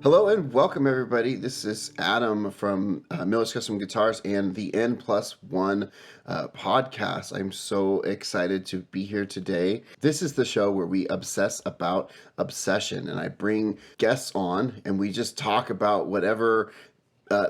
Hello and welcome everybody. This is Adam from Miller's Custom Guitars and the N+1 podcast. I'm so excited to be here today. This is the show where we obsess about obsession, and I bring guests on and we just talk about whatever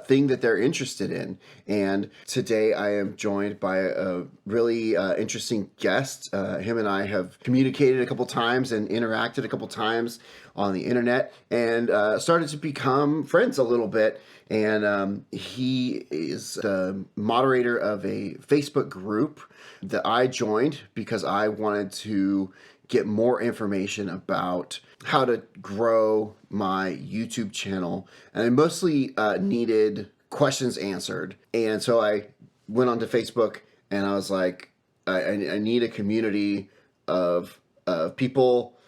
thing that they're interested in. And today I am joined by a really interesting guest. Him and I have communicated a couple times and interacted a couple times on the internet and started to become friends a little bit. And he is the moderator of a Facebook group that I joined because I wanted to get more information about how to grow my YouTube channel. And I mostly needed questions answered. And so I went onto Facebook and I was like, I need a community of people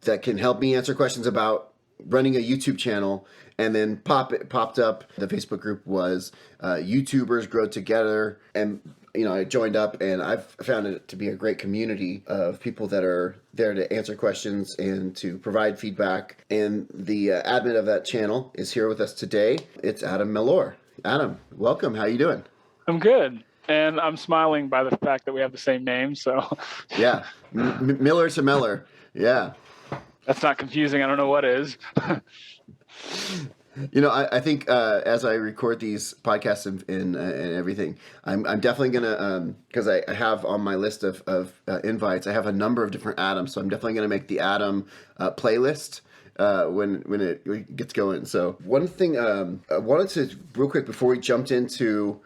that can help me answer questions about running a YouTube channel. And then popped up. The Facebook group was YouTubers Grow Together. And I joined up and I've found it to be a great community of people that are there to answer questions and to provide feedback. And the admin of that channel is here with us today. It's Adam Mellor. Adam, welcome. How you doing? I'm good. And I'm smiling by the fact that we have the same name. So yeah, Miller to Mellor. Yeah. That's not confusing. I don't know what is. I think as I record these podcasts and everything, I'm definitely gonna because I have on my list of invites, I have a number of different Adams, so I'm definitely gonna make the Adam playlist when it gets going. So one thing I wanted to real quick before we jumped into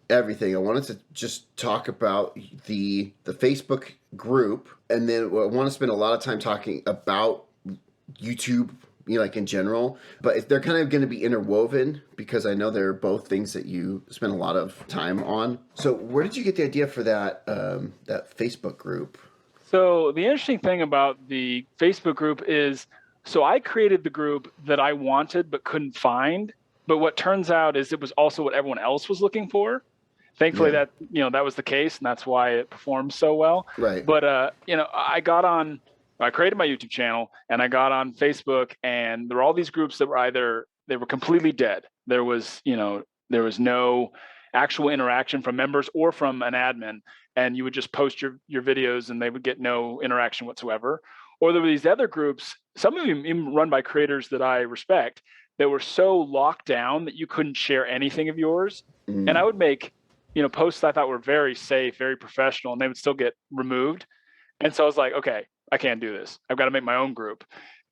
everything, I wanted to just talk about the Facebook group, and then I want to spend a lot of time talking about YouTube, like in general, but they're kind of going to be interwoven because I know they're both things that you spend a lot of time on. So where did you get the idea for that Facebook group? So the interesting thing about the Facebook group is, so I created the group that I wanted but couldn't find. But what turns out is it was also what everyone else was looking for. Thankfully, that was the case, and that's why it performed so well. Right. But I created my YouTube channel and I got on Facebook, and there were all these groups that were they were completely dead. There was no actual interaction from members or from an admin, and you would just post your videos and they would get no interaction whatsoever. Or there were these other groups, some of them even run by creators that I respect, that were so locked down that you couldn't share anything of yours. And I would make posts I thought were very safe, very professional, and they would still get removed. And so I was like, okay, I can't do this. I've got to make my own group.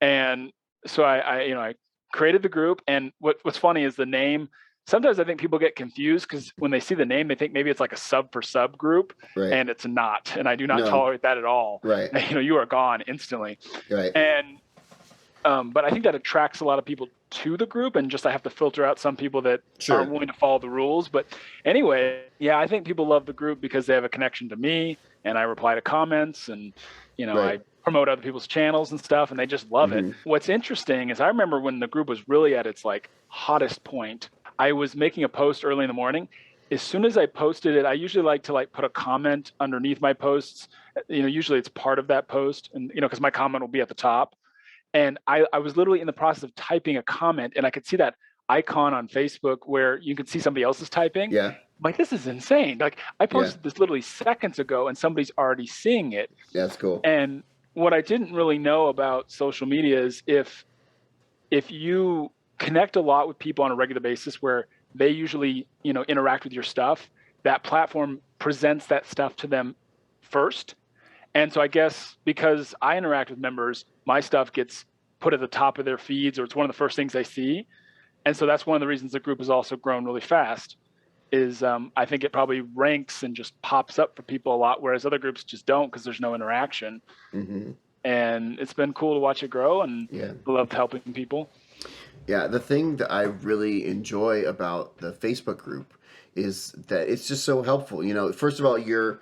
And so I created the group. And what's funny is the name. Sometimes I think people get confused because when they see the name, they think maybe it's like a sub for sub group, right. And it's not. And I do not tolerate that at all. Right. You are gone instantly. Right. And but I think that attracts a lot of people to the group, and just I have to filter out some people that aren't willing to follow the rules. But anyway, yeah, I think people love the group because they have a connection to me, and I reply to comments, and I promote other people's channels and stuff, and they just love it. What's interesting is I remember when the group was really at its hottest point, I was making a post early in the morning. As soon as I posted it, I usually like to put a comment underneath my posts. Usually it's part of that post, and because my comment will be at the top. And I was literally in the process of typing a comment, and I could see that icon on Facebook where you could see somebody else's typing. Yeah. I'm like, this is insane. I posted this literally seconds ago and somebody's already seeing it. Yeah, that's cool. And what I didn't really know about social media is if you connect a lot with people on a regular basis where they usually, interact with your stuff, that platform presents that stuff to them first. And so I guess because I interact with members, my stuff gets put at the top of their feeds, or it's one of the first things they see. And so that's one of the reasons the group has also grown really fast is I think it probably ranks and just pops up for people a lot, whereas other groups just don't because there's no interaction. Mm-hmm. And it's been cool to watch it grow, and I love helping people. Yeah, the thing that I really enjoy about the Facebook group is that it's just so helpful. First of all, you're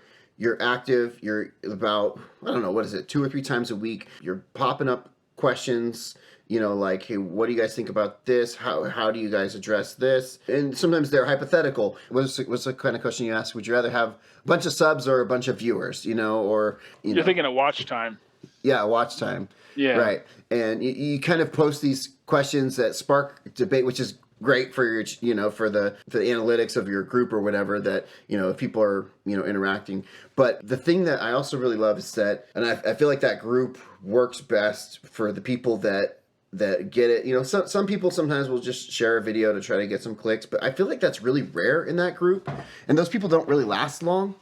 active. You're about, I don't know, what is it, 2 or 3 times a week. You're popping up questions, like, hey, what do you guys think about this? How do you guys address this? And sometimes they're hypothetical. What's the kind of question you ask? Would you rather have a bunch of subs or a bunch of viewers, or... You're thinking of watch time. Yeah, watch time. Yeah. Right. And you kind of post these questions that spark debate, which is great for your, for the analytics of your group or whatever that, if people are, interacting. But the thing that I also really love is that, and I feel like that group works best for the people that get it. Some people sometimes will just share a video to try to get some clicks, but I feel like that's really rare in that group. And those people don't really last long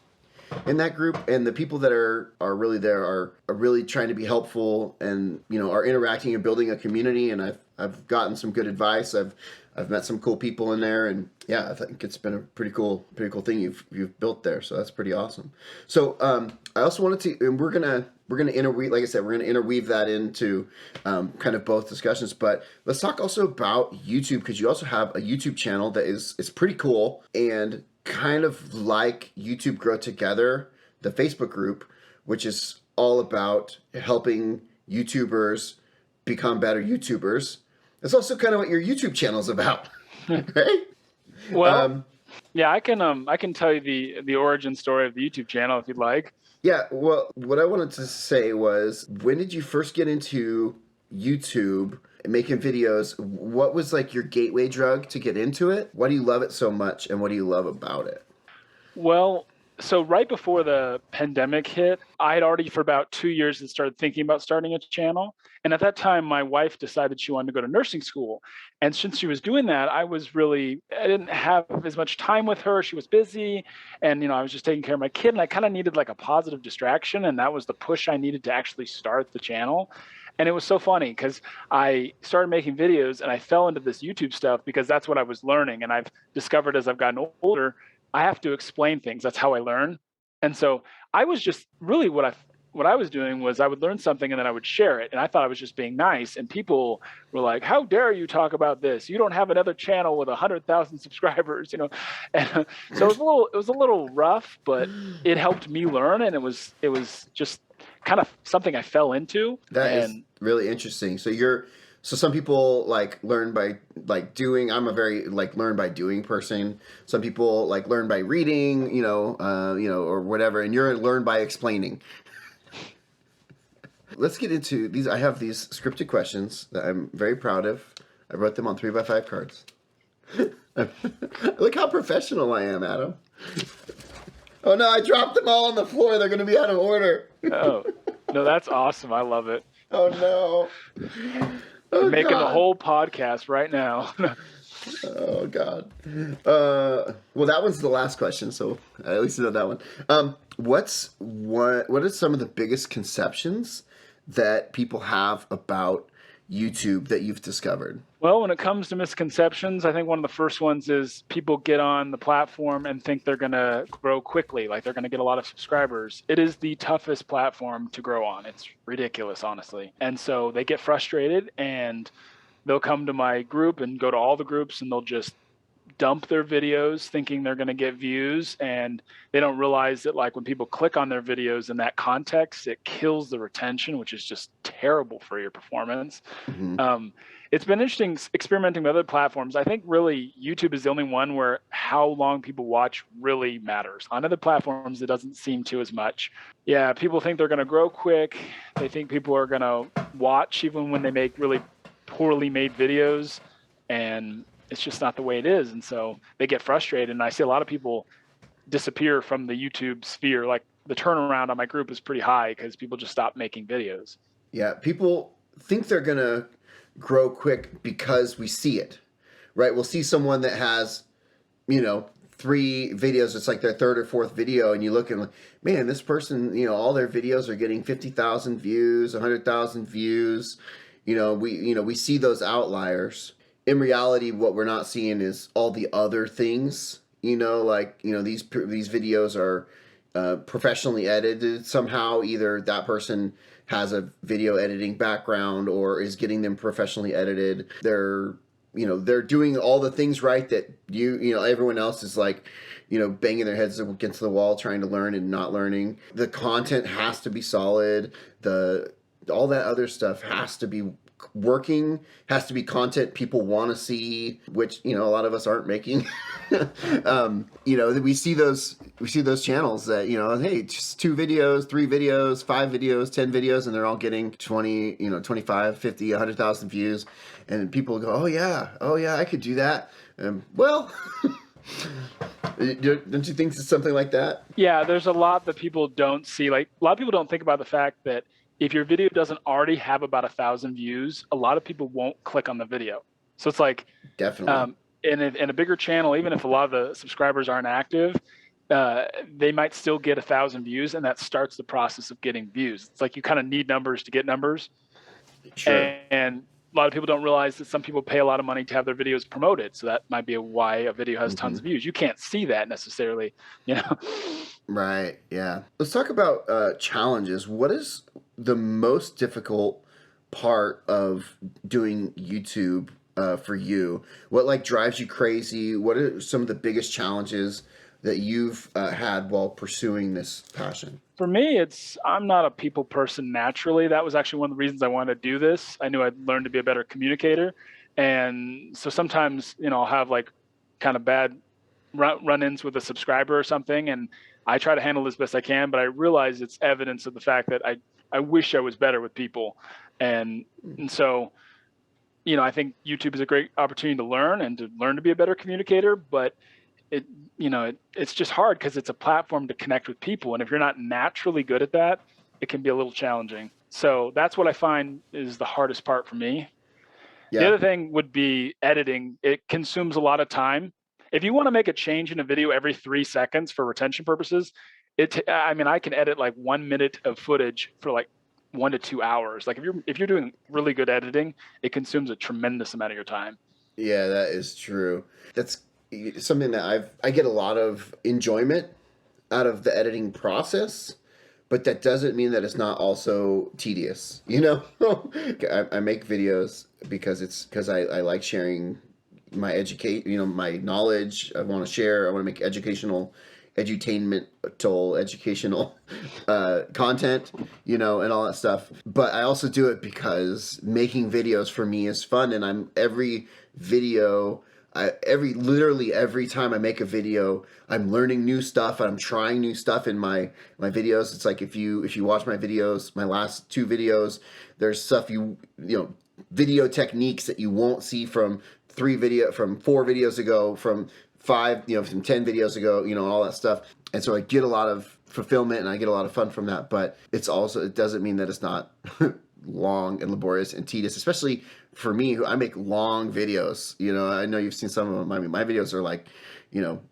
in that group, and the people that are really there are really trying to be helpful, and are interacting and building a community. And I've gotten some good advice. I've met some cool people in there, and yeah, I think it's been a pretty cool thing you've built there. So that's pretty awesome. So I also wanted to, and we're gonna interweave, like I said, we're gonna interweave that into kind of both discussions. But let's talk also about YouTube, because you also have a YouTube channel that is pretty cool, and kind of like YouTube Grow Together, the Facebook group, which is all about helping YouTubers become better YouTubers. That's also kind of what your YouTube channel is about, right? Well, yeah, I can tell you the origin story of the YouTube channel if you'd like. Yeah, well, what I wanted to say was, when did you first get into YouTube and making videos? What was like your gateway drug to get into it? Why do you love it so much, and what do you love about it? Well, so right before the pandemic hit, I had already for about 2 years started thinking about starting a channel. And at that time, my wife decided she wanted to go to nursing school. And since she was doing that, I didn't have as much time with her. She was busy. And, I was just taking care of my kid, and I kind of needed like a positive distraction. And that was the push I needed to actually start the channel. And it was so funny because I started making videos and I fell into this YouTube stuff because that's what I was learning. And I've discovered as I've gotten older, I have to explain things. That's how I learn. And so I was just really what I was doing was I would learn something and then I would share it. And I thought I was just being nice. And people were like, "How dare you talk about this? You don't have another channel with 100,000 subscribers," And so it was a little rough, but it helped me learn. And it was just kind of something I fell into. That is really interesting. So some people like learn by like doing. I'm a very like learn by doing person. Some people like learn by reading, or whatever, and you're a learn by explaining. Let's get into these. I have these scripted questions that I'm very proud of. I wrote them on 3x5 cards. Look how professional I am, Adam. Oh no, I dropped them all on the floor. They're going to be out of order. Oh, no, that's awesome. I love it. Oh no. I'm making the whole podcast right now. Oh God. Well, that one's the last question, so I at least know that one. What are some of the biggest conceptions that people have about YouTube that you've discovered? Well, when it comes to misconceptions, I think one of the first ones is people get on the platform and think they're going to grow quickly, like they're going to get a lot of subscribers. It is the toughest platform to grow on. It's ridiculous, honestly. And so they get frustrated and they'll come to my group and go to all the groups and they'll just dump their videos thinking they're going to get views, and they don't realize that like when people click on their videos in that context, it kills the retention, which is just terrible for your performance. Mm-hmm. It's been interesting experimenting with other platforms. I think really YouTube is the only one where how long people watch really matters. On other platforms, it doesn't seem to as much. Yeah, people think they're going to grow quick. They think people are going to watch even when they make really poorly made videos, and it's just not the way it is. And so they get frustrated. And I see a lot of people disappear from the YouTube sphere. Like the turnaround on my group is pretty high because people just stop making videos. Yeah, people think they're going to grow quick because we see it, right? We'll see someone that has, 3 videos. It's like their 3rd or 4th video. And you look and like, man, this person, all their videos are getting 50,000 views, 100,000 views. We see those outliers. In reality, what we're not seeing is all the other things, these videos are professionally edited somehow. Either that person has a video editing background or is getting them professionally edited. They're doing all the things right that everyone else is like, banging their heads against the wall trying to learn and not learning. The content has to be solid. All that other stuff has to be working, has to be content people want to see, which a lot of us aren't making. We see those channels that, hey, just 2 videos, 3 videos, 5 videos, 10 videos, and they're all getting 20, 25, 50, 100,000 views, and people go, oh yeah, I could do that. Well, don't you think it's something like that? Yeah, there's a lot that people don't see. Like a lot of people don't think about the fact that if your video doesn't already have about 1,000 views, a lot of people won't click on the video. So it's like, Definitely. in a bigger channel, even if a lot of the subscribers aren't active, they might still get 1,000 views, and that starts the process of getting views. It's like you kind of need numbers to get numbers, Sure. and a lot of people don't realize that some people pay a lot of money to have their videos promoted. So that might be why a video has tons of Hmm. views. You can't see that necessarily, you know. Right. Yeah. Let's talk about challenges. What is the most difficult part of doing YouTube for you? What like drives you crazy? What are some of the biggest challenges that you've had while pursuing this passion? For me, I'm not a people person naturally. That was actually one of the reasons I wanted to do this. I knew I'd learn to be a better communicator, and so sometimes I'll have like kind of bad run-ins with a subscriber or something, and I try to handle this best I can. But I realize it's evidence of the fact that I wish I was better with people, and so I think YouTube is a great opportunity to learn and to learn to be a better communicator, but it it's just hard because it's a platform to connect with people, and if you're not naturally good at that, it can be a little challenging. So that's what I find is the hardest part for me. The Yeah. other thing would be editing. It consumes a lot of time. If you want to make a change in a video every 3 seconds for retention purposes, I mean, I can edit like 1 minute of footage for like 1 to 2 hours. Like if you're doing really good editing, it consumes a tremendous amount of your time. Yeah, that is true. That's something that I get a lot of enjoyment out of the editing process, but that doesn't mean that it's not also tedious. I make videos because I like sharing my knowledge. I want to share. I want to make educational content, and all that stuff. But I also do it because making videos for me is fun, and video. Literally every time I make a video, I'm learning new stuff. I'm trying new stuff in my videos. It's like if you watch my videos, my last 2 videos, there's stuff video techniques that you won't see from 4 videos ago, from 5, from 10 videos ago, all that stuff. And so I get a lot of fulfillment and I get a lot of fun from that. But it doesn't mean that it's not long and laborious and tedious, especially for me, who I make long videos. I know you've seen some of them. I mean, my videos are like,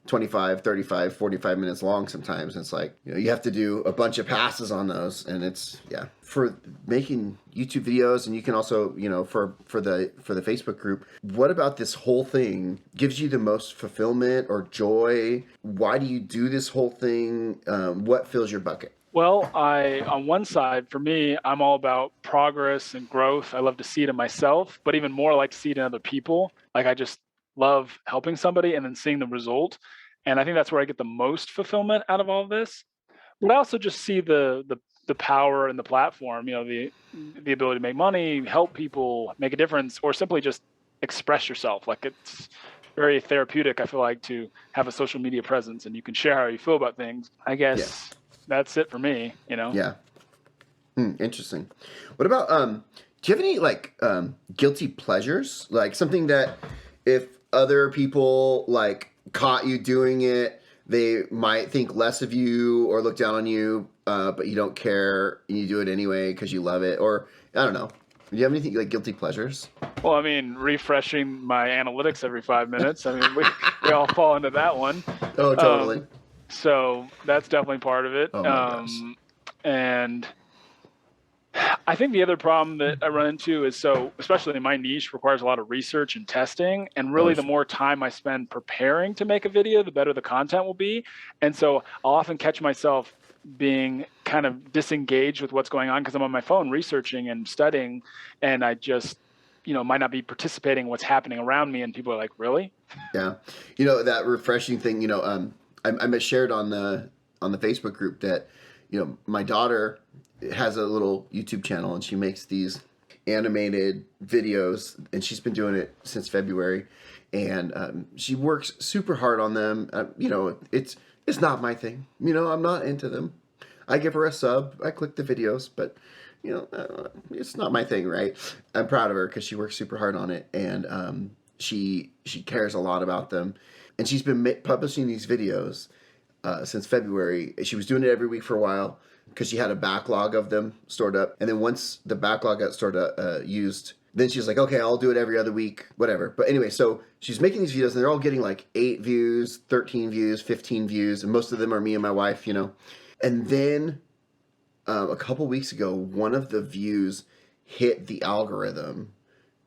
25, 35, 45 minutes long sometimes. And it's like, you have to do a bunch of passes on those. And it's, yeah, for making YouTube videos. And you can also, for the Facebook group, what about this whole thing gives you the most fulfillment or joy? Why do you do this whole thing? What fills your bucket? Well, on one side, for me, I'm all about progress and growth. I love to see it in myself, but even more, I like to see it in other people. Like I just love helping somebody and then seeing the result. And I think that's where I get the most fulfillment out of all of this. But I also just see the power in the platform, the ability to make money, help people, make a difference, or simply just express yourself. Like it's very therapeutic, I feel like, to have a social media presence and you can share how you feel about things. I Yeah. guess that's it for me. Yeah. Interesting. What about do you have any like guilty pleasures? Like something that if other people like caught you doing it, they might think less of you or look down on you, but you don't care and you do it anyway because you love it, or I don't know. Do you have anything like guilty pleasures? Well, I mean, refreshing my analytics every 5 minutes. I mean, we all fall into that one. Oh, totally. So that's definitely part of it. Oh my gosh. And I think the other problem that I run into is, so especially in my niche, requires a lot of research and testing. And Oh, really, the more time I spend preparing to make a video, the better the content will be. And so I'll often catch myself being kind of disengaged with what's going on because I'm on my phone researching and studying, and I just might not be participating in what's happening around me. And people are like, really? yeah. That refreshing thing. I shared on the Facebook group that my daughter has a little YouTube channel and she makes these animated videos and she's been doing it since February, and she works super hard on them. You know, it's not my thing. You know, I'm not into them. I give her a sub. I click the videos, but you know, it's not my thing, right? I'm proud of her because she works super hard on it, and she cares a lot about them, and she's been publishing these videos since February. She was doing it every week for a while because she had a backlog of them stored up, and then once the backlog got stored up, used, then she's like, okay, I'll do it every other week, whatever. But anyway, so she's making these videos, and they're all getting like 8 views, 13 views, 15 views, and most of them are me and my wife, you know. And then a couple weeks ago, one of the views hit the algorithm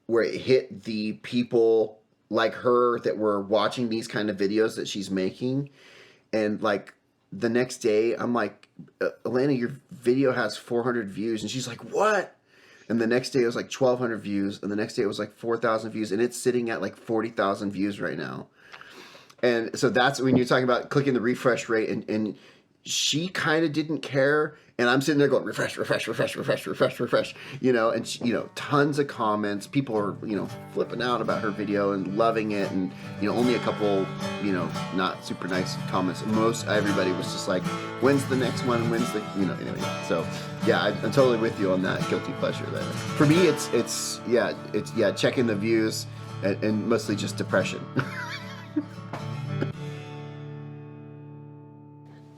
where it hit the people like her that were watching these kind of videos that she's making. And like the next day, I'm like, Elena, your video has 400 views. And she's like, what? And the next day it was like 1,200 views. And the next day it was like 4,000 views. And it's sitting at like 40,000 views right now. And so that's when you're talking about clicking the refresh rate, and she kind of didn't care, and I'm sitting there going refresh, refresh, refresh, refresh, refresh, refresh, you know, and she, you know, tons of comments. People are, you know, flipping out about her video and loving it, and you know, only a couple, you know, not super nice comments. Most everybody was just like, when's the next one? When's the, you know, anyway. So yeah, I'm totally with you on that guilty pleasure there. For me, it's checking the views and mostly just depression.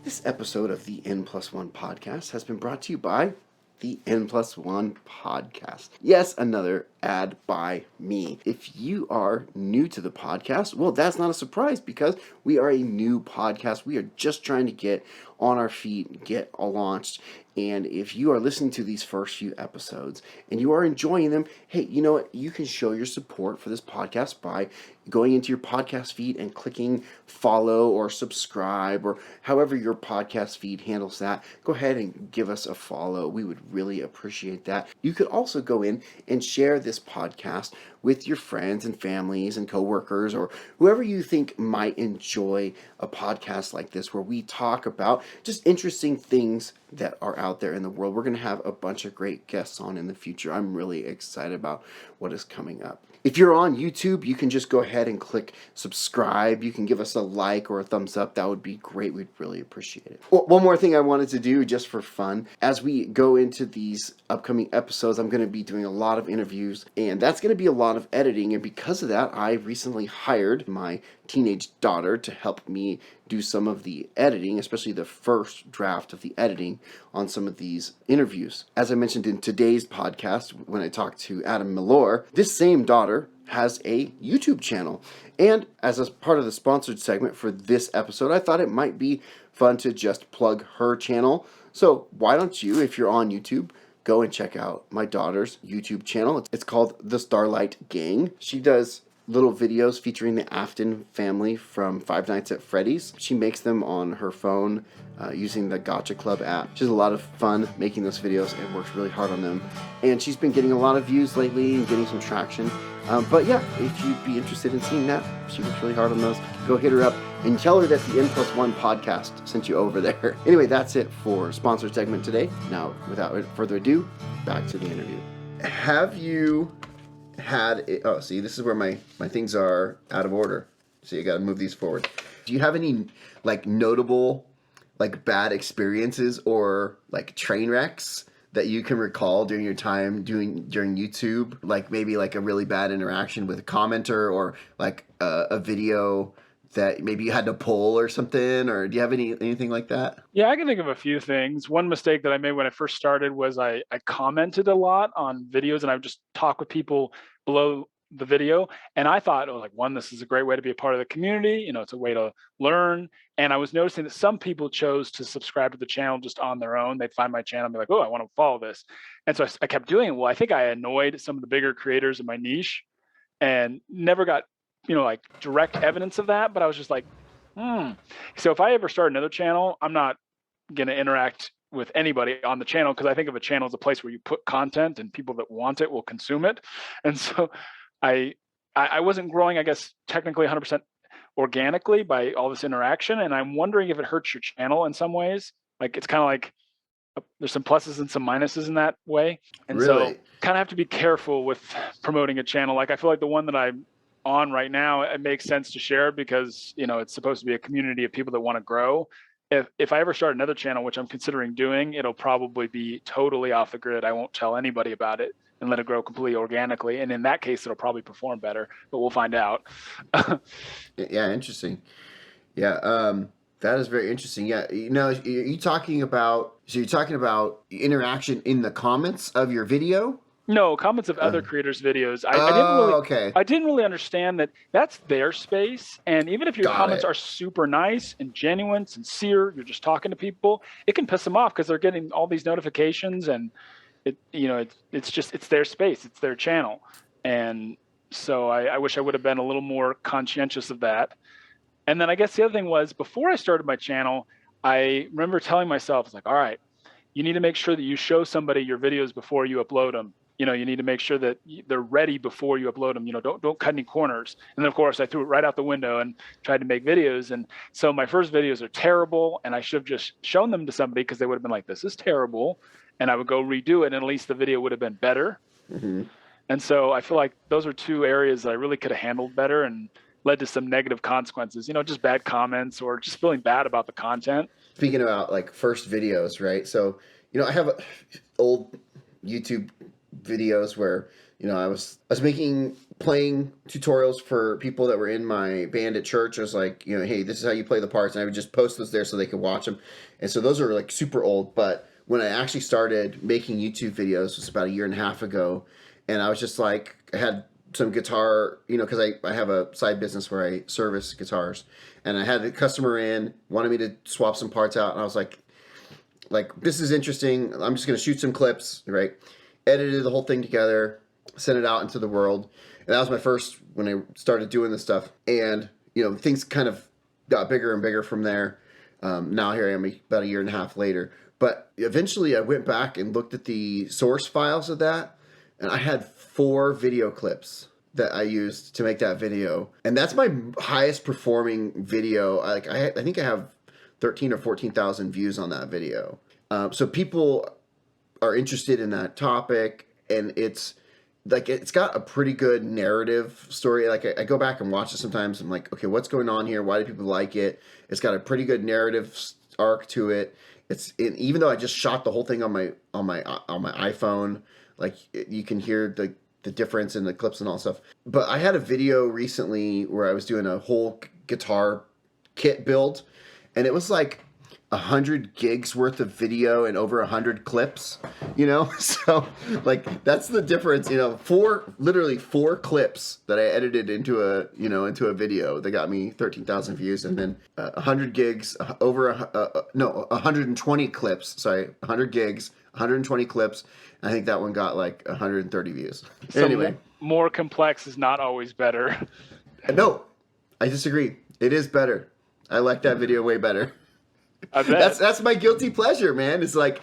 This episode of the N+1 podcast has been brought to you by the N+1 podcast. Yes, another ad by me. If you are new to the podcast, well, that's not a surprise because we are a new podcast. We are just trying to get on our feet, get launched. And if you are listening to these first few episodes and you are enjoying them, hey, you know what? You can show your support for this podcast by going into your podcast feed and clicking follow or subscribe, or however your podcast feed handles that. Go ahead and give us a follow. We would really appreciate that. You could also go in and share this podcast with your friends and families and coworkers, or whoever you think might enjoy a podcast like this, where we talk about just interesting things that are out there in the world. We're going to have a bunch of great guests on in the future. I'm really excited about what is coming up. If you're on YouTube, you can just go ahead and click subscribe. You can give us a like or a thumbs up. That would be great. We'd really appreciate it. One more thing I wanted to do just for fun. As we go into these upcoming episodes, I'm going to be doing a lot of interviews, and that's going to be a lot of editing. And because of that, I recently hired my teenage daughter to help me do some of the editing, especially the first draft of the editing on some of these interviews. As I mentioned in today's podcast, when I talked to Adam Mellor, this same daughter has a YouTube channel. And as a part of the sponsored segment for this episode, I thought it might be fun to just plug her channel. So why don't you, if you're on YouTube, go and check out my daughter's YouTube channel. It's called The Starlight Gang. She does little videos featuring the Afton family from Five Nights at Freddy's. She makes them on her phone using the Gotcha Club app. She has a lot of fun making those videos and works really hard on them. And she's been getting a lot of views lately and getting some traction. But yeah, if you'd be interested in seeing that, she works really hard on those. Go hit her up and tell her that the N+1 podcast sent you over there. Anyway, that's it for sponsored segment today. Now, without further ado, back to the interview. Have you had see, this is where my things are out of order, so you got to move these forward. Do you have any like notable like bad experiences or like train wrecks that you can recall during your time during YouTube, like maybe like a really bad interaction with a commenter, or like a video that maybe you had to pull or something? Or do you have anything like that? Yeah, I can think of a few things. One mistake that I made when I first started was I commented a lot on videos, and I would just talk with people below the video. And I thought, oh, like, one, this is a great way to be a part of the community. You know, it's a way to learn. And I was noticing that some people chose to subscribe to the channel just on their own. They'd find my channel and be like, oh, I want to follow this. And so I kept doing it. Well, I think I annoyed some of the bigger creators in my niche and never got, like direct evidence of that. But I was just like, So if I ever start another channel, I'm not going to interact with anybody on the channel, because I think of a channel as a place where you put content and people that want it will consume it. And so I wasn't growing, I guess, technically 100% organically by all this interaction. And I'm wondering if it hurts your channel in some ways. Like, it's kind of like there's some pluses and some minuses in that way. And Really? so kind of have to be careful with promoting a channel. Like, I feel like the one that I'm on right now, it makes sense to share because, it's supposed to be a community of people that want to grow. If I ever start another channel, which I'm considering doing, it'll probably be totally off the grid. I won't tell anybody about it and let it grow completely organically. And in that case, it'll probably perform better, but we'll find out. Yeah, interesting. Yeah, that is very interesting. Yeah, are you talking about? So you're talking about interaction in the comments of your video? No, comments of Uh, other creators' videos. oh, okay, I didn't really understand that that's their space. And even if your got comments it. are super nice and genuine, sincere, you're just talking to people, it can piss them off because they're getting all these notifications, and it's their space, it's their channel. And so I wish I would have been a little more conscientious of that. And then I guess the other thing was, before I started my channel, I remember telling myself, it's like, all right, you need to make sure that you show somebody your videos before you upload them. You need to make sure that they're ready before you upload them. Don't cut any corners. And then of course I threw it right out the window and tried to make videos. And so my first videos are terrible, and I should have just shown them to somebody because they would have been like, this is terrible. And I would go redo it, and at least the video would have been better. Mm-hmm. And so I feel like those are two areas that I really could have handled better and led to some negative consequences, just bad comments or just feeling bad about the content. Speaking about like first videos, right? So I have old YouTube videos where I was playing tutorials for people that were in my band at church. I was like, hey, this is how you play the parts, and I would just post those there so they could watch them. And so those are like super old. But when I actually started making YouTube videos, it was about a year and a half ago, and I was just like, I had some guitar, because I have a side business where I service guitars, and I had a customer wanted me to swap some parts out, and I was like, this is interesting. I'm just going to shoot some clips, right? Edited the whole thing together, sent it out into the world. And that was my first, when I started doing this stuff. And, things kind of got bigger and bigger from there. Now here I am about a year and a half later. But eventually I went back and looked at the source files of that. And I had 4 video clips that I used to make that video. And that's my highest performing video. I think I have 13 or 14,000 views on that video. So people are interested in that topic, and it's got a pretty good narrative story. Like I go back and watch it sometimes. I'm like, okay, what's going on here? Why do people like it? It's got a pretty good narrative arc to it. Even though I just shot the whole thing on my iPhone, you can hear the difference in the clips and all stuff. But I had a video recently where I was doing a whole guitar kit build, and it was like 100 gigs worth of video and over 100 clips, so that's the difference. Literally 4 clips that I edited into a video that got me 13,000 views, and then 100 gigs over 120 clips. Sorry, 100 gigs, 120 clips. I think that one got like 130 views. So anyway, more complex is not always better. No, I disagree. It is better. I like that video way better. I bet. That's my guilty pleasure, man. It's like,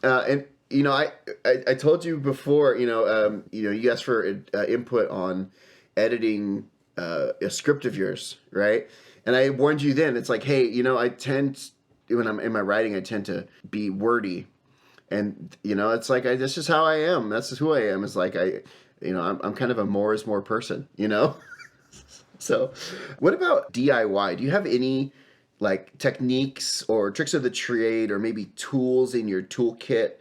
and I told you before, you asked for input on editing a script of yours, right? And I warned you then. It's like, hey, when I'm in my writing, I tend to be wordy, and it's like that's just how I am. That's just who I am. It's like I'm kind of a more is more person, So, what about DIY? Do you have any techniques or tricks of the trade, or maybe tools in your toolkit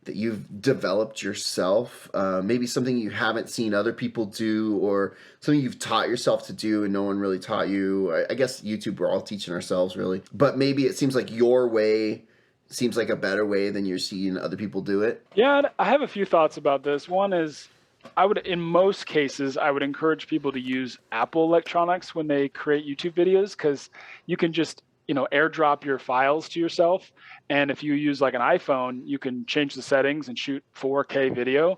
that you've developed yourself? Maybe something you haven't seen other people do, or something you've taught yourself to do and no one really taught you. I guess YouTube, we're all teaching ourselves, really. But maybe it seems like your way seems like a better way than you're seeing other people do it. Yeah, I have a few thoughts about this. One is, in most cases, I would encourage people to use Apple electronics when they create YouTube videos, because you can just, airdrop your files to yourself. And if you use like an iPhone, you can change the settings and shoot 4K video.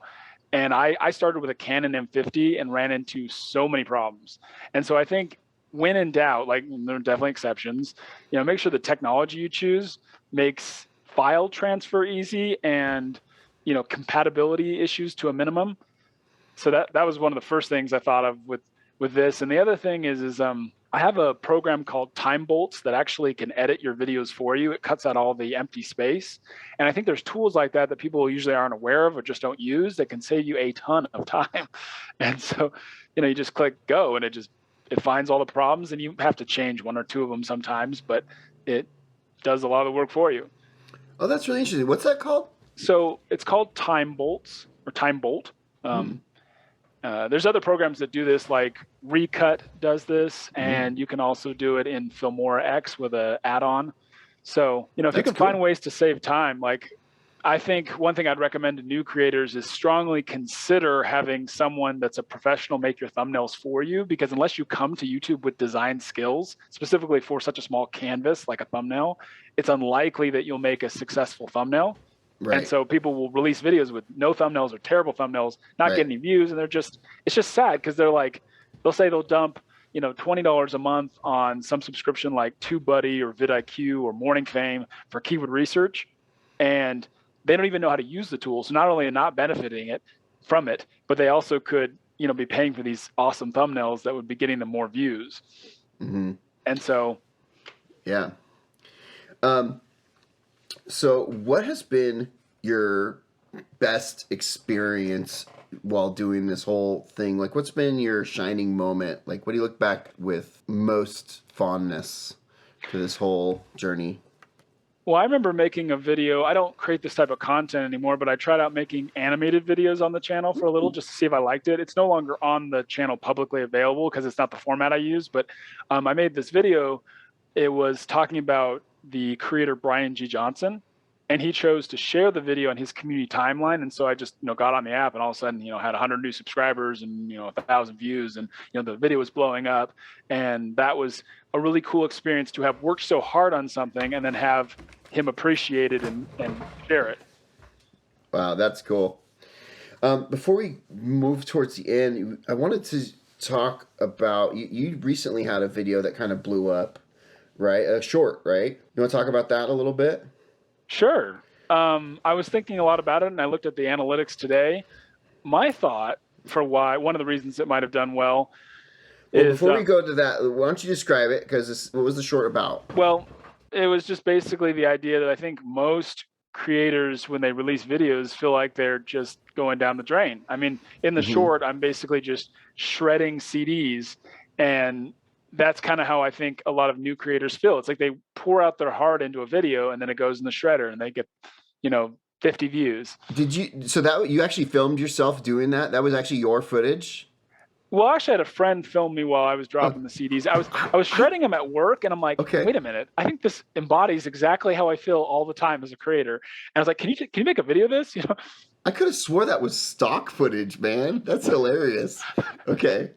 And I started with a Canon M50 and ran into so many problems. And so I think when in doubt, there are definitely exceptions, make sure the technology you choose makes file transfer easy and, compatibility issues to a minimum. So that was one of the first things I thought of with this. And the other thing is I have a program called Time Bolts that actually can edit your videos for you. It cuts out all the empty space. And I think there's tools like that that people usually aren't aware of or just don't use that can save you a ton of time. And so, you just click go and it finds all the problems, and you have to change one or two of them sometimes, but it does a lot of the work for you. Oh, that's really interesting. What's that called? So it's called Time Bolts or Time Bolt. There's other programs that do this, like Recut does this, and you can also do it in Filmora X with an add-on. So, if you can find ways to save time, like I think one thing I'd recommend to new creators is strongly consider having someone that's a professional make your thumbnails for you, because unless you come to YouTube with design skills, specifically for such a small canvas like a thumbnail, it's unlikely that you'll make a successful thumbnail. Right. And so people will release videos with no thumbnails or terrible thumbnails, not getting any views, and it's just sad, because they'll say they'll dump $20 a month on some subscription like TubeBuddy or vidIQ or Morning Fame for keyword research, and they don't even know how to use the tool. So not only are not benefiting from it, but they also could be paying for these awesome thumbnails that would be getting them more views. And so, yeah. So what has been your best experience while doing this whole thing? Like, what's been your shining moment? Like, what do you look back with most fondness to this whole journey? Well, I remember making a video. I don't create this type of content anymore, but I tried out making animated videos on the channel for a little just to see if I liked it. It's no longer on the channel publicly available because it's not the format I use, but I made this video. It was talking about the creator Brian G. Johnson, and he chose to share the video on his community timeline. And so I just got on the app, and all of a sudden had 100 new subscribers and 1,000 views, and the video was blowing up. And that was a really cool experience to have worked so hard on something and then have him appreciate it and share it. Wow, that's cool. Before we move towards the end, I wanted to talk about, you recently had a video that kind of blew up, right? A short, right? You want to talk about that a little bit? Sure. I was thinking a lot about it, and I looked at the analytics today. My thought for one of the reasons it might have done well is... Before we go to that, why don't you describe it? Because what was the short about? Well, it was just basically the idea that I think most creators, when they release videos, feel like they're just going down the drain. I mean, in the short, I'm basically just shredding CDs, and that's kind of how I think a lot of new creators feel. It's like they pour out their heart into a video, and then it goes in the shredder, and they get 50 views. So you actually filmed yourself doing that? That was actually your footage? Well, actually, I had a friend film me while I was dropping the CDs. I was shredding them at work, and I'm like, wait a minute. I think this embodies exactly how I feel all the time as a creator. And I was like, can you make a video of this? I could have swore that was stock footage, man. That's hilarious. Okay.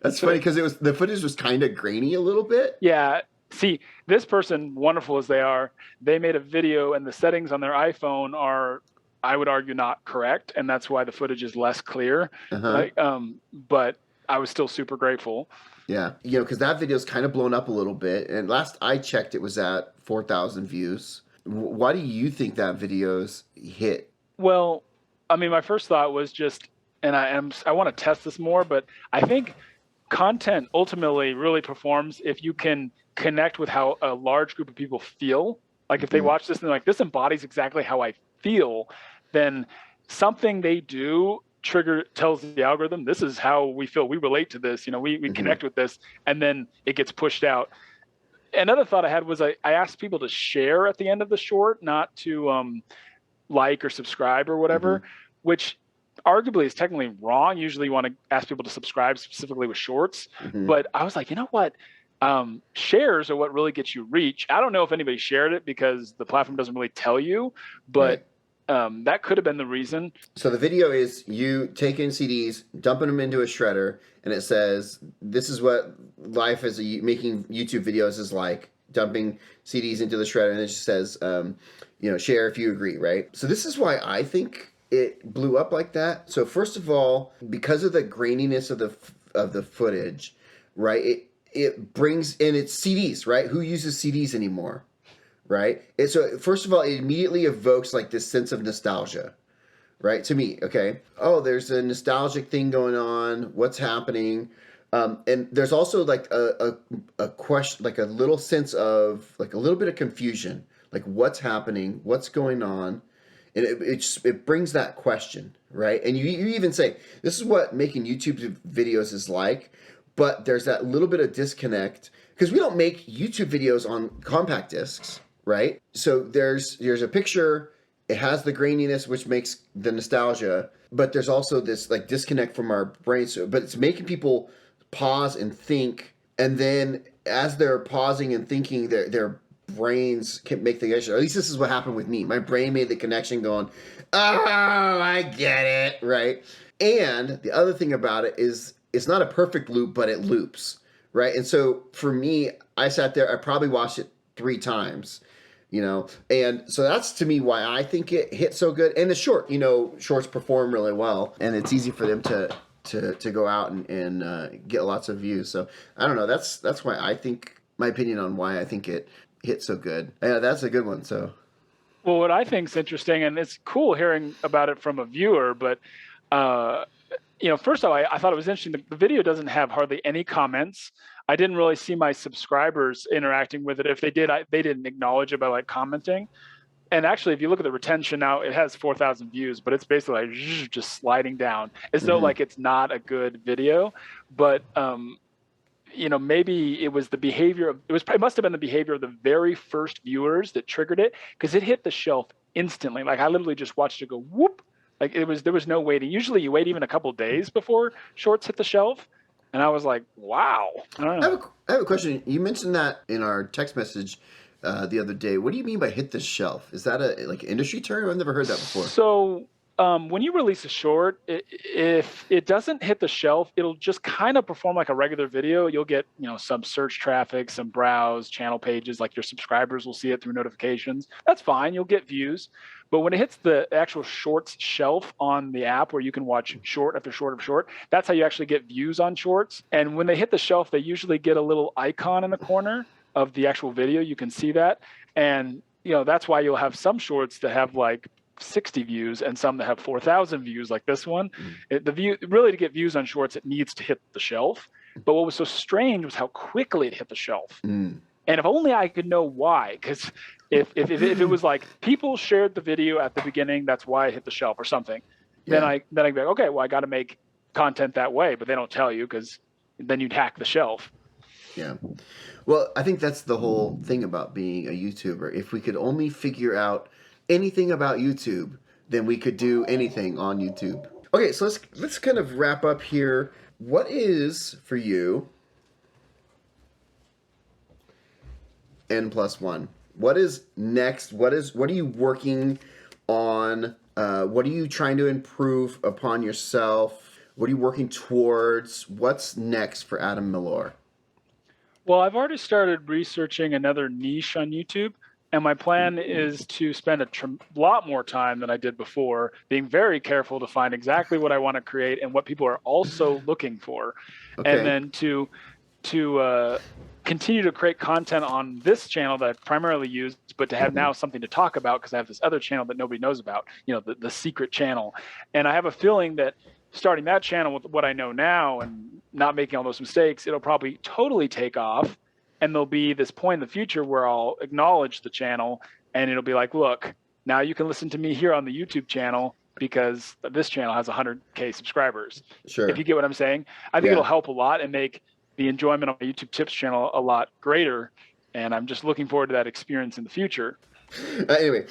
That's funny because the footage was kind of grainy a little bit. Yeah. See, this person, wonderful as they are, they made a video, and the settings on their iPhone are, I would argue, not correct, and that's why the footage is less clear. But I was still super grateful. Yeah, because that video's kind of blown up a little bit, and last I checked, it was at 4,000 views. Why do you think that video's hit? Well, I mean, my first thought was just, and I want to test this more, but I think content ultimately really performs if you can connect with how a large group of people feel. Like if they watch this and they're like, this embodies exactly how I feel, then something they do tells the algorithm, this is how we feel, we relate to this, we connect with this, and then it gets pushed out. Another thought I had was I asked people to share at the end of the short, not to like or subscribe or whatever, which arguably is technically wrong. Usually you want to ask people to subscribe specifically with shorts, but I was like, you know what? Shares are what really gets you reach. I don't know if anybody shared it because the platform doesn't really tell you, but that could have been the reason. So the video is you taking CDs, dumping them into a shredder, and it says, this is what life as making YouTube videos is like, dumping CDs into the shredder, and it just says, share if you agree, right? So this is why I think it blew up like that. So first of all, because of the graininess of the footage, right, it brings in its CDs, right? Who uses CDs anymore? Right? And so first of all, it immediately evokes like this sense of nostalgia, right? To me, okay? Oh, there's a nostalgic thing going on. What's happening? And there's also like a question, like a little sense of like a little bit of confusion, like what's happening, what's going on, and it brings that question, right? And you even say this is what making YouTube videos is like, but there's that little bit of disconnect because we don't make YouTube videos on compact discs, right? So there's a picture, it has the graininess which makes the nostalgia, but there's also this like disconnect from our brains. So, but it's making people pause and think, and then as they're pausing and thinking, their brains can make the connection. Or at least this is what happened with me. My brain made the connection, going, "Oh, I get it," right? And the other thing about it is, it's not a perfect loop, but it loops, right? And so for me, I sat there. I probably watched it 3 times, and so that's to me why I think it hit so good. And the shorts perform really well, and it's easy for them to go out and get lots of views. So I don't know. That's why I think my opinion on why I think it hit so good. Yeah, that's a good one. So Well, what I think is interesting, and it's cool hearing about it from a viewer, but first of all, I thought it was interesting. The video doesn't have hardly any comments. I didn't really see my subscribers interacting with it. If they did, they didn't acknowledge it by like commenting. And actually, if you look at the retention now, it has 4,000 views, but it's basically like just sliding down as though like it's not a good video. But maybe it was the behavior of it must have been the behavior of the very first viewers that triggered it, because it hit the shelf instantly. Like I literally just watched it go whoop. Like there was no waiting. Usually you wait even a couple days before shorts hit the shelf. And I was like, wow. I don't know. I have a question. You mentioned that in our text message the other day. What do you mean by hit the shelf? Is that a like industry term? I've never heard that before. So when you release a short, if it doesn't hit the shelf, it'll just kind of perform like a regular video. You'll get, some search traffic, some browse channel pages, like your subscribers will see it through notifications. That's fine. You'll get views. But when it hits the actual shorts shelf on the app where you can watch short after short after short, that's how you actually get views on shorts. And when they hit the shelf, they usually get a little icon in the corner of the actual video. You can see that. And, that's why you'll have some shorts that have like 60 views and some that have 4,000 views like this one. Really to get views on shorts, it needs to hit the shelf. But what was so strange was how quickly it hit the shelf. And if only I could know why, because if it was like people shared the video at the beginning, that's why it hit the shelf or something. Yeah. Then I'd be like, okay, well I got to make content that way, but they don't tell you because then you'd hack the shelf. Yeah. Well, I think that's the whole thing about being a YouTuber. If we could only figure out anything about YouTube, then we could do anything on YouTube. Okay, so let's kind of wrap up here. What is for you N+1? What is next? What are you working on? What are you trying to improve upon yourself? What are you working towards? What's next for Adam Mellor? Well, I've already started researching another niche on YouTube, and my plan is to spend a lot more time than I did before, being very careful to find exactly what I want to create and what people are also looking for. Okay. And then to continue to create content on this channel that I primarily use, but to have now something to talk about because I have this other channel that nobody knows about, the secret channel. And I have a feeling that starting that channel with what I know now and not making all those mistakes, it'll probably totally take off. And there'll be this point in the future where I'll acknowledge the channel and it'll be like, look, now you can listen to me here on the YouTube channel because this channel has 100K subscribers. Sure. If you get what I'm saying, I think it'll help a lot and make the enjoyment on my YouTube Tips channel a lot greater. And I'm just looking forward to that experience in the future. Anyway,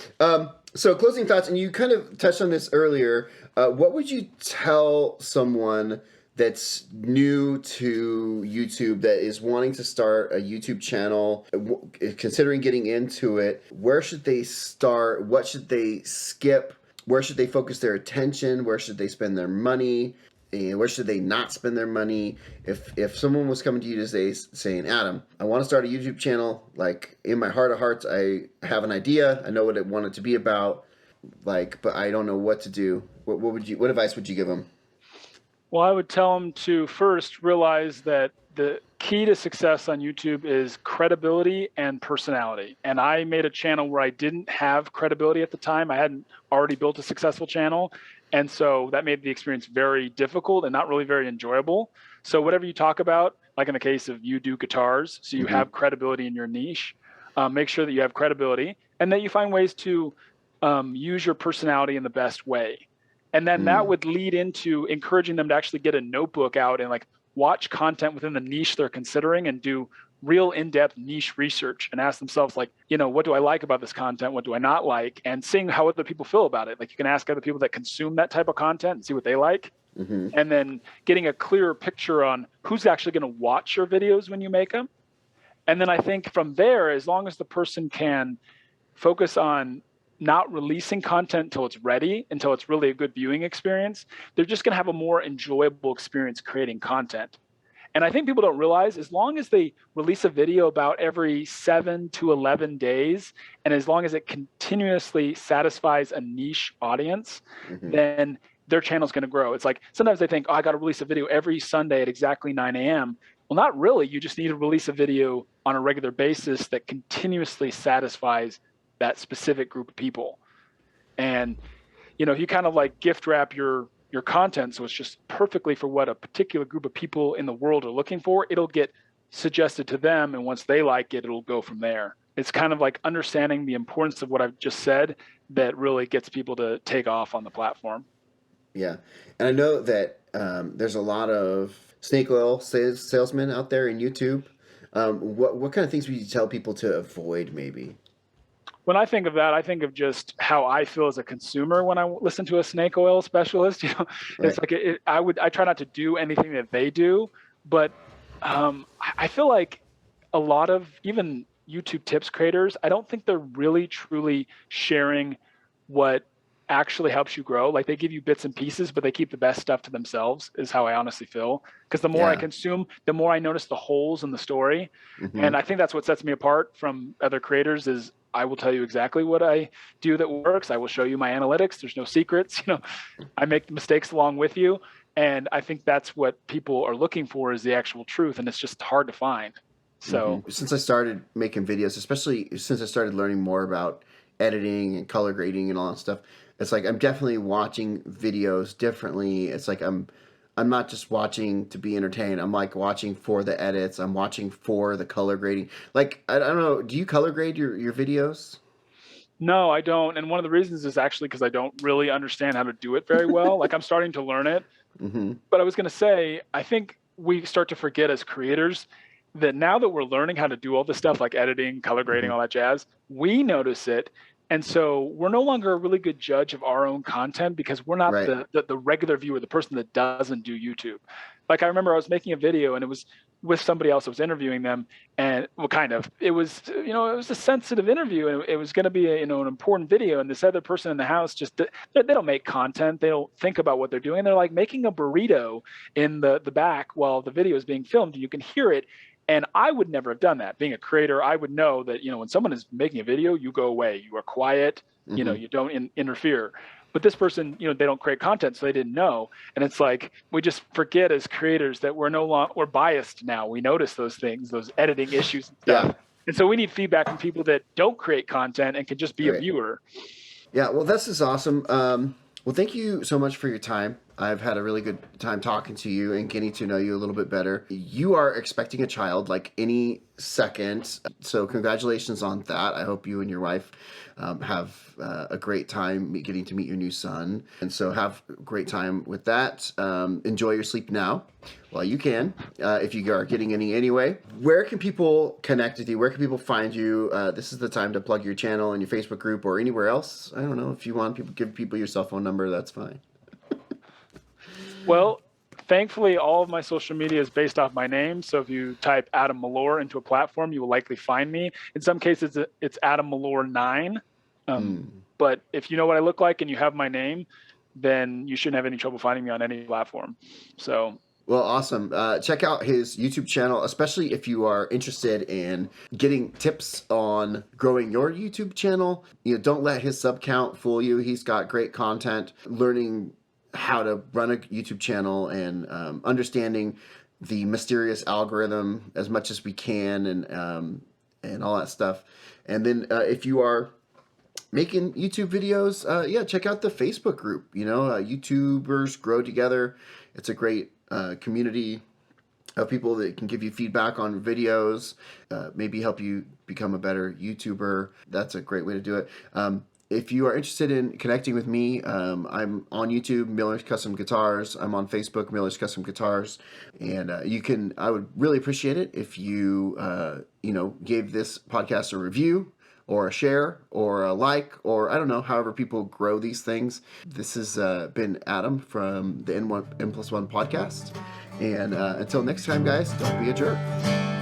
so closing thoughts, and you kind of touched on this earlier. What would you tell someone that's new to YouTube, that is wanting to start a YouTube channel, considering getting into it? Where should they start? What should they skip? Where should they focus their attention? Where should they spend their money? And where should they not spend their money? If someone was coming to you today saying, Adam, I want to start a YouTube channel, like in my heart of hearts, I have an idea. I know what I want it to be about, but I don't know what to do. What advice would you give them? Well, I would tell them to first realize that the key to success on YouTube is credibility and personality. And I made a channel where I didn't have credibility at the time. I hadn't already built a successful channel. And so that made the experience very difficult and not really very enjoyable. So whatever you talk about, like in the case of you do guitars, so you Mm-hmm. have credibility in your niche. Make sure that you have credibility and that you find ways to use your personality in the best way. And then that Mm. would lead into encouraging them to actually get a notebook out and like watch content within the niche they're considering and do real in-depth niche research and ask themselves like, what do I like about this content? What do I not like? And seeing how other people feel about it. Like you can ask other people that consume that type of content and see what they like. Mm-hmm. And then getting a clearer picture on who's actually going to watch your videos when you make them. And then I think from there, as long as the person can focus on not releasing content until it's ready, until it's really a good viewing experience, they're just going to have a more enjoyable experience creating content. And I think people don't realize as long as they release a video about every 7 to 11 days, and as long as it continuously satisfies a niche audience, Mm-hmm. then their channel is going to grow. It's like sometimes they think, oh, I got to release a video every Sunday at exactly 9 a.m. Well, not really. You just need to release a video on a regular basis that continuously satisfies that specific group of people. And if you kind of like gift wrap your content so it's just perfectly for what a particular group of people in the world are looking for, it'll get suggested to them, and once they like it, it'll go from there. It's kind of like understanding the importance of what I've just said that really gets people to take off on the platform. Yeah, and I know that there's a lot of snake oil salesmen out there in YouTube. What kind of things would you tell people to avoid, maybe? When I think of that, I think of just how I feel as a consumer when I listen to a snake oil specialist. It's Right. like I try not to do anything that they do, but I feel like a lot of even YouTube tips creators, I don't think they're really truly sharing what actually helps you grow. Like they give you bits and pieces, but they keep the best stuff to themselves, is how I honestly feel. Because the more I Yeah. consume, the more I notice the holes in the story. Mm-hmm. And I think that's what sets me apart from other creators is I will tell you exactly what I do that works. I will show you my analytics. There's no secrets. I make mistakes along with you. And I think that's what people are looking for is the actual truth. And it's just hard to find. So, Mm-hmm. Since I started making videos, especially since I started learning more about editing and color grading and all that stuff, it's like I'm definitely watching videos differently. It's like I'm not just watching to be entertained. I'm like watching for the edits. I'm watching for the color grading. Like I don't know, do you color grade your videos? no, I don't. And one of the reasons is actually because I don't really understand how to do it very well. Like I'm starting to learn it. Mm-hmm. But I was going to say, I think we start to forget as creators that now that we're learning how to do all this stuff like editing, color grading, Mm-hmm. all that jazz, we notice it. And so we're no longer a really good judge of our own content because we're not Right. the regular viewer, the person that doesn't do YouTube. Like I remember I was making a video and it was with somebody else. I was interviewing them, and well, kind of. It was it was a sensitive interview, and it was going to be an important video. And this other person in the house just they don't make content. They don't think about what they're doing. They're like making a burrito in the back while the video is being filmed, and you can hear it. And I would never have done that. Being a creator, I would know that when someone is making a video, you go away. You are quiet. Mm-hmm. You don't interfere. But this person, they don't create content, so they didn't know. And it's like we just forget as creators that we're biased now. We notice those things, those editing issues and stuff. Yeah. And so we need feedback from people that don't create content and can just be a Right. viewer. Yeah, well, this is awesome. Well, thank you so much for your time. I've had a really good time talking to you and getting to know you a little bit better. You are expecting a child like any second, so congratulations on that. I hope you and your wife have a great time getting to meet your new son. And so have a great time with that. Enjoy your sleep now while you can, if you are getting any anyway. Where can people connect with you? Where can people find you? This is the time to plug your channel and your Facebook group or anywhere else. I don't know if you want people give people your cell phone number. That's fine. Well, thankfully, all of my social media is based off my name. So if you type Adam Mellor into a platform, you will likely find me. In some cases, it's Adam Mellor 9. Mm. But if you know what I look like and you have my name, then you shouldn't have any trouble finding me on any platform. So Well, awesome. Check out his YouTube channel, especially if you are interested in getting tips on growing your YouTube channel. Don't let his sub count fool you. He's got great content, learning how to run a YouTube channel and understanding the mysterious algorithm as much as we can and all that stuff. And then if you are making YouTube videos, yeah, check out the Facebook group. YouTubers grow together. It's a great community of people that can give you feedback on videos, maybe help you become a better YouTuber. That's a great way to do it. If you are interested in connecting with me, I'm on YouTube, Miller's Custom Guitars. I'm on Facebook, Miller's Custom Guitars, and you can. I would really appreciate it if you, gave this podcast a review, or a share, or a like, or I don't know, however people grow these things. This has been Adam from the N1 N+1 podcast. And until next time, guys, don't be a jerk.